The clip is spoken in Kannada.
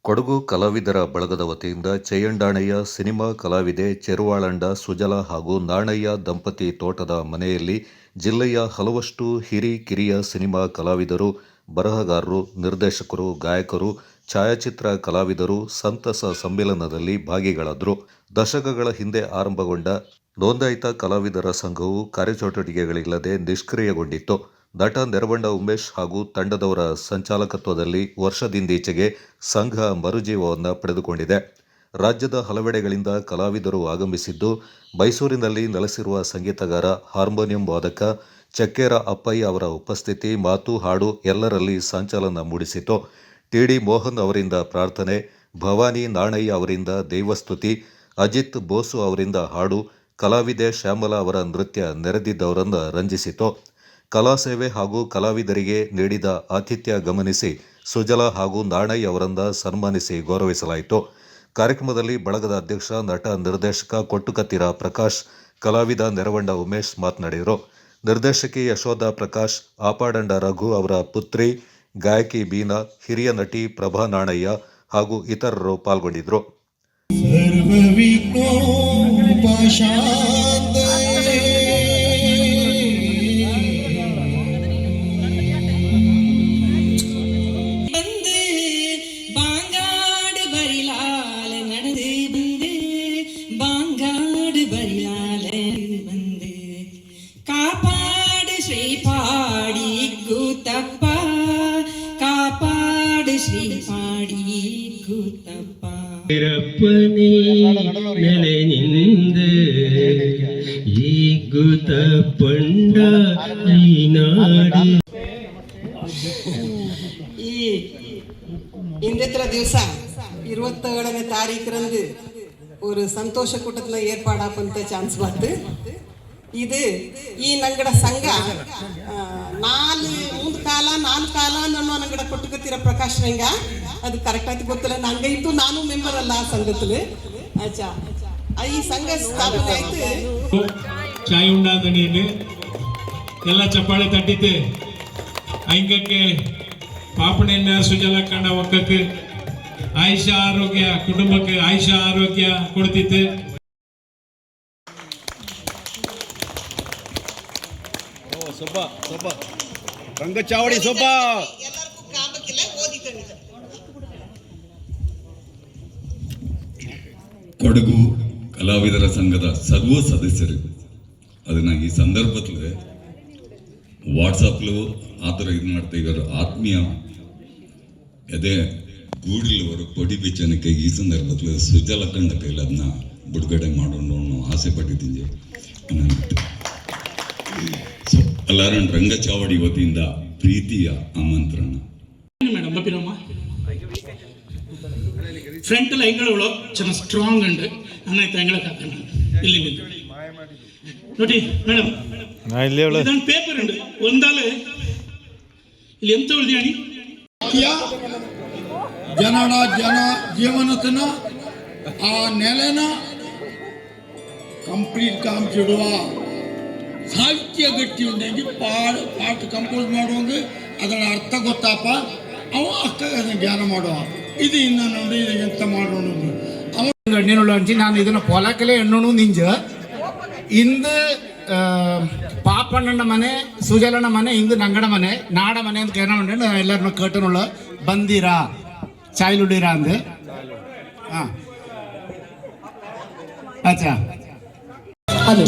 ಕೊಡಗು ಕಲಾವಿದರ ಬಳಗದ ವತಿಯಿಂದ ಚೈಯಂಡಾಣೆಯ ಸಿನಿಮಾ ಕಲಾವಿದೆ ಚೆರುವಾಳಂಡ ಸುಜಲಾ ಹಾಗೂ ನಾಣಯ್ಯ ದಂಪತಿ ತೋಟದ ಮನೆಯಲ್ಲಿ ಜಿಲ್ಲೆಯ ಹಲವಷ್ಟು ಹಿರಿಕಿರಿಯ ಸಿನಿಮಾ ಕಲಾವಿದರು, ಬರಹಗಾರರು, ನಿರ್ದೇಶಕರು, ಗಾಯಕರು, ಛಾಯಾಚಿತ್ರ ಕಲಾವಿದರು ಸಂತಸ ಸಮ್ಮಿಲನದಲ್ಲಿ ಭಾಗಿಗಳಾದರು. ದಶಕಗಳ ಹಿಂದೆ ಆರಂಭಗೊಂಡ ನೋಂದಾಯಿತ ಕಲಾವಿದರ ಸಂಘವು ಕಾರ್ಯಚಟುವಟಿಕೆಗಳಿಲ್ಲದೆ ನಿಷ್ಕ್ರಿಯಗೊಂಡಿತ್ತು. ನಟ ನೆರವಂಡ ಉಮೇಶ್ ಹಾಗೂ ತಂಡದವರ ಸಂಚಾಲಕತ್ವದಲ್ಲಿ ವರ್ಷದಿಂದೀಚೆಗೆ ಸಂಘ ಮರುಜೀವವನ್ನು ಪಡೆದುಕೊಂಡಿದೆ. ರಾಜ್ಯದ ಹಲವೆಡೆಗಳಿಂದ ಕಲಾವಿದರು ಆಗಮಿಸಿದ್ದು, ಮೈಸೂರಿನಲ್ಲಿ ನೆಲೆಸಿರುವ ಸಂಗೀತಗಾರ, ಹಾರ್ಮೋನಿಯಂ ವಾದಕ ಚಕ್ಕೇರ ಅಪ್ಪಯ್ಯ ಅವರ ಉಪಸ್ಥಿತಿ, ಮಾತು, ಹಾಡು ಎಲ್ಲರಲ್ಲಿ ಸಂಚಲನ ಮೂಡಿಸಿತು. ಟಿ.ಡಿ. ಮೋಹನ್ ಅವರಿಂದ ಪ್ರಾರ್ಥನೆ, ಭವಾನಿ ನಾಣಯ್ಯ ಅವರಿಂದ ದೈವಸ್ತುತಿ, ಅಜಿತ್ ಬೋಸು ಅವರಿಂದ ಹಾಡು, ಕಲಾವಿದೆ ಶ್ಯಾಮಲಾ ಅವರ ನೃತ್ಯ ನೆರೆದಿದ್ದವರನ್ನು ರಂಜಿಸಿತು. ಕಲಾಸೇವೆ ಹಾಗೂ ಕಲಾವಿದರಿಗೆ ನೀಡಿದ ಆತಿಥ್ಯ ಗಮನಿಸಿ ಸುಜಲಾ ಹಾಗೂ ನಾಣಯ್ಯ ಅವರನ್ನು ಸನ್ಮಾನಿಸಿ ಗೌರವಿಸಲಾಯಿತು. ಕಾರ್ಯಕ್ರಮದಲ್ಲಿ ಬಳಗದ ಅಧ್ಯಕ್ಷ, ನಟ, ನಿರ್ದೇಶಕ ಕೊಟ್ಟುಕತ್ತಿರ ಪ್ರಕಾಶ್, ಕಲಾವಿದ ನೆರವಂಡ ಉಮೇಶ್ ಮಾತನಾಡಿದರು. ನಿರ್ದೇಶಕಿ ಯಶೋಧ ಪ್ರಕಾಶ್, ಆಪಾಡಂಡ ರಘು ಅವರ ಪುತ್ರಿ, ಗಾಯಕಿ ಬೀನಾ, ಹಿರಿಯ ನಟಿ ಪ್ರಭಾ ನಾಣಯ್ಯ ಹಾಗೂ ಇತರರು ಪಾಲ್ಗೊಂಡಿದ್ದರು. ಶ್ರೀಪಾಡಿ ಗುತ್ತಪ್ಪ, ಕಾಪಾಡು ಶ್ರೀಪಾಡಿ ಗುತ್ತಪ್ಪ. ರಪ್ಪನೆ ನೆಲೆ ನಿಂದು ಈ ಗುತ್ತಪ್ಪಂಡ ಈ ನಾಡಿ. ಈ ಇಂದಿತ್ರ ದಿವಸ 27ನೇ ತಾರೀಖರಂದು ஒரு சந்தோஷ கூட்டத்தில் ஏற்பாடாப்பந்த சான்ஸ் பார்த்து இது ಈ ನಂಗಡ ಸಂಘ ನಾಲ್ಕು ಕಾಲ ಅನ್ನೋ ನಂಗಡ ಕೊಟ್ಟುಕತ್ತಿರ ಪ್ರಕಾಶ್ ರಂಗ ಅದು ಕರೆಕ್ಟ್ ಆಯ್ತು ಗೊತ್ತಿಲ್ಲ. ನಂಗೈತು ನಾನು ಮೆಂಬರ್ ಅಲ್ಲ ಆ ಸಂಘದಲ್ಲಿ. ಆಚಾ ಈ ಸಂಘ ಸ್ಥಾಪನೆ ಆಯ್ತು. ಚಾಯ್ ಉಂಡಾದಣಿಯಲ್ಲಿ ಎಲ್ಲ ಚಪ್ಪಾಳೆ ತಟ್ಟಿತ್ತು. ಐಂಗಕ್ಕೆ ಪಾಪಣೆಯನ್ನ ಸುಜಲಾ ಕಂಡ ಒಕ್ಕಕ್ಕೆ ಆಯುಷ ಆರೋಗ್ಯ, ಕುಟುಂಬಕ್ಕೆ ಆಯುಷ ಆರೋಗ್ಯ ಕೊಡ್ತಿತ್ತು. ರಂಗಚಾವಡಿ ಸೊಬ್ಬ ಕೊಡಗು ಕಲಾವಿದರ ಸಂಘದ ಸರ್ವ ಸದಸ್ಯರು ಅದನ್ನ ಈ ಸಂದರ್ಭದಲ್ಲಿ ವಾಟ್ಸಪ್ಲು ಆ ಥರ ಇದು ಮಾಡ್ತಾ ಇದ್ದಾರೆ. ಆತ್ಮೀಯ ಅದೇ ಗೂಡಿಲವರು ಕೊಡಿ ಬಿಚ್ಚನಕ್ಕೆ ಈ ಸಂದರ್ಭದಲ್ಲಿ ಸುಜಲಾ ಕಂಡ ಕೈಲಿ ಅದನ್ನ ಬಿಡುಗಡೆ ಮಾಡೋಣ ಆಸೆ ಪಟ್ಟಿದ್ದೀನಿ. ಸೊ ಎಲ್ಲಾರನ್ ರಂಗಚಾವಡಿ ವತಿಯಿಂದ ಪ್ರೀತಿಯ ಆಮಂತ್ರಣ. ಮೇಡಮ್ ಬಪ್ಪಿರಮ್ಮ ಫ್ರಂಟಲ್ಲಿ ಎಂಗಳವಳು ಚೆನ್ನಾಗಿ ಸ್ಟ್ರಾಂಗ್ ಅಂಡ್ ನನ್ನಾಯ್ತು ಎಂಗಳಕ್ಕೆ ಹಾಕೋಣ ಇಲ್ಲಿ ನೋಡಿ ಮೇಡಮ್. ಇದೊಂದು ಪೇಪರ್ ഉണ്ട് ಒಂದಾಲು ಇಲ್ಲಿ ಎಂತ ಉಳಿದಿಯಾಣಿ ಜನ ಜೀವನತನ ಆ ನೆಲೆನ ಕಂಪ್ಲೀಟ್ ಕಾಮ್ ಚಿಡುವ ಸಾಹಿತ್ಯ ಗಟ್ಟಿ ಉಂಡೆಂಗಿ ಪಾಠ ಕಂಪೋಸ್ ಮಾಡುವಂಗೆ ಅದರ ಅರ್ಥ ಗೊತ್ತಪ್ಪ ಅವ ಅಕ್ಕ ಅದನ್ನು ಜ್ಞಾನ ಮಾಡುವ ಇದು ಇನ್ನು ನೋಡಿ ಇದು ಎಂತ ಮಾಡೋಣ ಅವನು ಎಣ್ಣೆನುಳ್ಳ ಅಂಚಿ ನಾನು ಇದನ್ನು ಪೊಲಕಲೆ ಎಣ್ಣು ನಿಂಜ ಇಂದು ಪಾಪಣ್ಣನ ಮನೆ, ಸುಜಲನ ಮನೆ, ಇಂದು ನಂಗಡ ಮನೆ, ನಾಡ ಮನೆ ಅಂತ ಕೇಳ ಉಂಟು. ಎಲ್ಲರನ್ನ ಕೇಟನುಳ್ಳ ಬಂದಿರಾ ಚಾಯ್ಲುಡಿರಾ ಅಂದು. ಹಾಂ ಅಚ್ಚಾ ಅದು